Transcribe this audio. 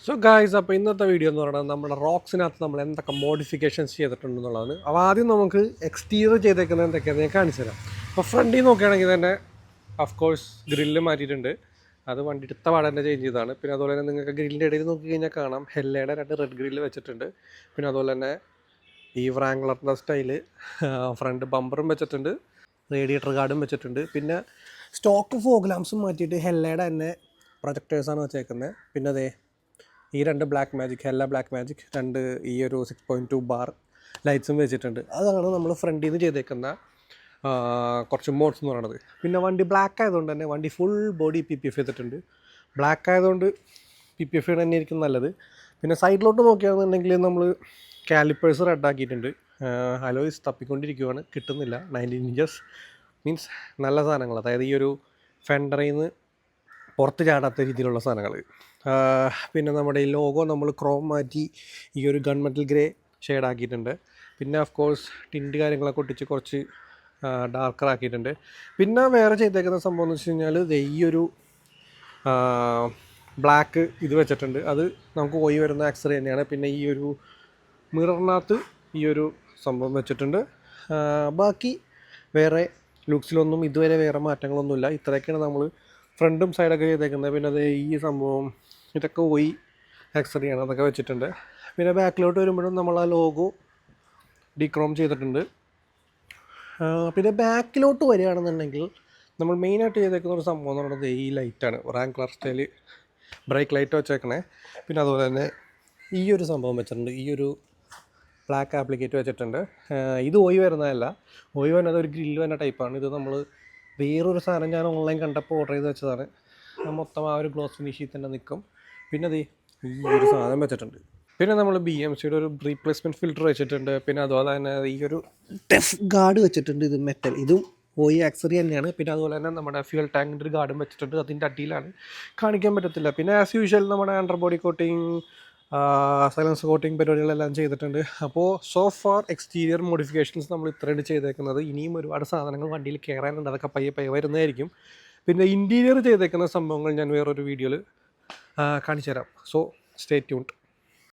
So guys, അപ്പോൾ ഇന്നത്തെ video എന്ന് പറയുന്നത് നമ്മുടെ റോക്സിനകത്ത് നമ്മൾ എന്തൊക്കെ മോഡിഫിക്കേഷൻസ് ചെയ്തിട്ടുണ്ടെന്നുള്ളതാണ്. അപ്പോൾ ആദ്യം നമുക്ക് എക്സ്റ്റീരിയർ ചെയ്തേക്കുന്നത് എന്തൊക്കെയാണെന്ന് ഞാൻ കാണിച്ചു തരാം. അപ്പോൾ ഫ്രണ്ടിൽ നോക്കുകയാണെങ്കിൽ തന്നെ ഓഫ്കോഴ്സ് ഗ്രില്ല് മാറ്റിയിട്ടുണ്ട്. അത് വണ്ടി എടുത്ത പാടെ തന്നെ ചേഞ്ച് ചെയ്തതാണ്. പിന്നെ അതുപോലെ തന്നെ നിങ്ങൾക്ക് ഗ്രില്ലിൻ്റെ ഇടയിൽ നോക്കി കഴിഞ്ഞാൽ കാണാം ഹെല്ലയുടെ 2 റെഡ് ഗ്രില്ല് വെച്ചിട്ടുണ്ട്. പിന്നെ അതുപോലെ തന്നെ ഈ വ്രാങ്ക്ലറിൻ്റെ സ്റ്റൈല് ഫ്രണ്ട് ബമ്പറും വെച്ചിട്ടുണ്ട്, റേഡിയേറ്റർ ഗാർഡും വെച്ചിട്ടുണ്ട്. പിന്നെ സ്റ്റോക്ക് ഫോഗ് ലാംപ്സും മാറ്റിയിട്ട് ഹെല്ലയുടെ തന്നെ പ്രൊജക്ടേഴ്സാണ് വെച്ചേക്കുന്നത്. പിന്നെ അതേ ഈ 2 ബ്ലാക്ക് മാജിക്, ഹെല്ല ബ്ലാക്ക് മാജിക് 2 ഈ ഒരു 6.2 ബാർ ലൈറ്റ്സും വെച്ചിട്ടുണ്ട്. അതാണ് നമ്മൾ ഫ്രണ്ടിൽ നിന്ന് ചെയ്തേക്കുന്ന കുറച്ച് മോഡ്സ് എന്ന് പറയുന്നത്. പിന്നെ വണ്ടി ബ്ലാക്ക് ആയതുകൊണ്ട് തന്നെ വണ്ടി ഫുൾ ബോഡി PPF ചെയ്തിട്ടുണ്ട്. ബ്ലാക്ക് ആയതുകൊണ്ട് PPF തന്നെ ആയിരിക്കും നല്ലത്. പിന്നെ സൈഡിലോട്ട് നോക്കുകയാണെന്നുണ്ടെങ്കിൽ നമ്മൾ കാലിപ്പേഴ്സ് റെഡാക്കിയിട്ടുണ്ട്. അലോയ്സ് തപ്പിക്കൊണ്ടിരിക്കുകയാണ്, കിട്ടുന്നില്ല. 19 ഇഞ്ചസ് മീൻസ് നല്ല സാധനങ്ങൾ, അതായത് ഈ ഒരു ഫെൻഡറിൽ നിന്ന് പുറത്ത് ചാടാത്ത രീതിയിലുള്ള സാധനങ്ങൾ. പിന്നെ നമ്മുടെ ഈ ലോഗോ നമ്മൾ ക്രോം മാറ്റി ഈ ഒരു ഗൺമെറ്റൽ ഗ്രേ ഷെയ്ഡാക്കിയിട്ടുണ്ട്. പിന്നെ ഓഫ് കോഴ്സ് ടിൻറ്റ് കാര്യങ്ങളൊക്കെ ഒട്ടിച്ച് കുറച്ച് ഡാർക്കർ ആക്കിയിട്ടുണ്ട്. പിന്നെ വേറെ ചെയ്തേക്കുന്ന സംഭവം എന്ന് വെച്ച് കഴിഞ്ഞാൽ ഈ ഒരു ബ്ലാക്ക് ഇത് വെച്ചിട്ടുണ്ട്. അത് നമുക്ക് പോയി വരുന്ന ആക്സറി തന്നെയാണ്. പിന്നെ ഈ ഒരു മിററിനകത്ത് ഈ ഒരു സംഭവം വെച്ചിട്ടുണ്ട്. ബാക്കി വേറെ ലുക്സിലൊന്നും ഇതുവരെ വേറെ മാറ്റങ്ങളൊന്നുമില്ല. ഇത്രയൊക്കെയാണ് നമ്മൾ ഫ്രണ്ടും സൈഡൊക്കെ ചെയ്തേക്കുന്നത്. പിന്നെ അത് ഈ സംഭവം ഇതൊക്കെ പോയി ആക്സറിയാണ്, അതൊക്കെ വെച്ചിട്ടുണ്ട്. പിന്നെ ബാക്കിലോട്ട് വരുമ്പോഴും നമ്മൾ ആ ലോഗോ ഡീക്രോം ചെയ്തിട്ടുണ്ട്. പിന്നെ ബാക്കിലോട്ട് വരികയാണെന്നുണ്ടെങ്കിൽ നമ്മൾ മെയിനായിട്ട് ചെയ്തേക്കുന്ന ഒരു സംഭവം എന്ന് പറയുന്നത് ഈ ലൈറ്റാണ്. റാങ്ക്ലർ സ്റ്റൈൽ ബ്രേക്ക് ലൈറ്റ് വെച്ചേക്കണേ. പിന്നെ അതുപോലെ തന്നെ ഈ ഒരു സംഭവം വെച്ചിട്ടുണ്ട്, ഈ ഒരു ബ്ലാക്ക് ആപ്ലിക്കേറ്റ് വെച്ചിട്ടുണ്ട്. ഇത് ഓയി വരുന്നതല്ല, ഓയി വരുന്നത് ഒരു ഗ്രില്ല് വരുന്ന ടൈപ്പാണ്. ഇത് നമ്മൾ വേറൊരു സാധനം ഞാൻ ഓൺലൈൻ കണ്ടപ്പോൾ ഓർഡർ ചെയ്ത് വെച്ചതാണ്. മൊത്തം ആ ഒരു ഗ്ലോസ് ഫിനിഷിൽ തന്നെ നിൽക്കും. പിന്നെ അത് ഈ ഒരു സാധനം വെച്ചിട്ടുണ്ട്. പിന്നെ നമ്മൾ BMCയുടെ ഒരു റീപ്ലേസ്മെൻറ്റ് ഫിൽറ്റർ വെച്ചിട്ടുണ്ട്. പിന്നെ അതുപോലെ തന്നെ ഈ ഒരു ടെഫ് ഗാർഡ് വെച്ചിട്ടുണ്ട്. ഇത് മെറ്റൽ, ഇതും ഓയി ആക്സറി തന്നെയാണ്. പിന്നെ അതുപോലെ തന്നെ നമ്മുടെ ഫ്യൂൽ ടാങ്കിൻ്റെ ഒരു ഗാർഡും വെച്ചിട്ടുണ്ട്. അതിൻ്റെ അടിയിലാണ്, കാണിക്കാൻ പറ്റത്തില്ല. പിന്നെ ആസ് യൂഷ്വൽ നമ്മുടെ under body coating, silence coating പരിപാടികളെല്ലാം ചെയ്തിട്ടുണ്ട്. അപ്പോൾ സോ ഫാർ എക്സ്റ്റീരിയർ മോഡിഫിക്കേഷൻസ് നമ്മൾ ഇത്രയാണ് ചെയ്തേക്കുന്നത്. ഇനിയും ഒരുപാട് സാധനങ്ങൾ വണ്ടിയിൽ കയറാനുണ്ട്, അതൊക്കെ പയ്യെ വരുന്നതായിരിക്കും. പിന്നെ ഇൻറ്റീരിയർ ചെയ്തേക്കുന്ന സംഭവങ്ങൾ ഞാൻ വേറൊരു വീഡിയോയിൽ കാണിച്ചു തരാം. So stay tuned.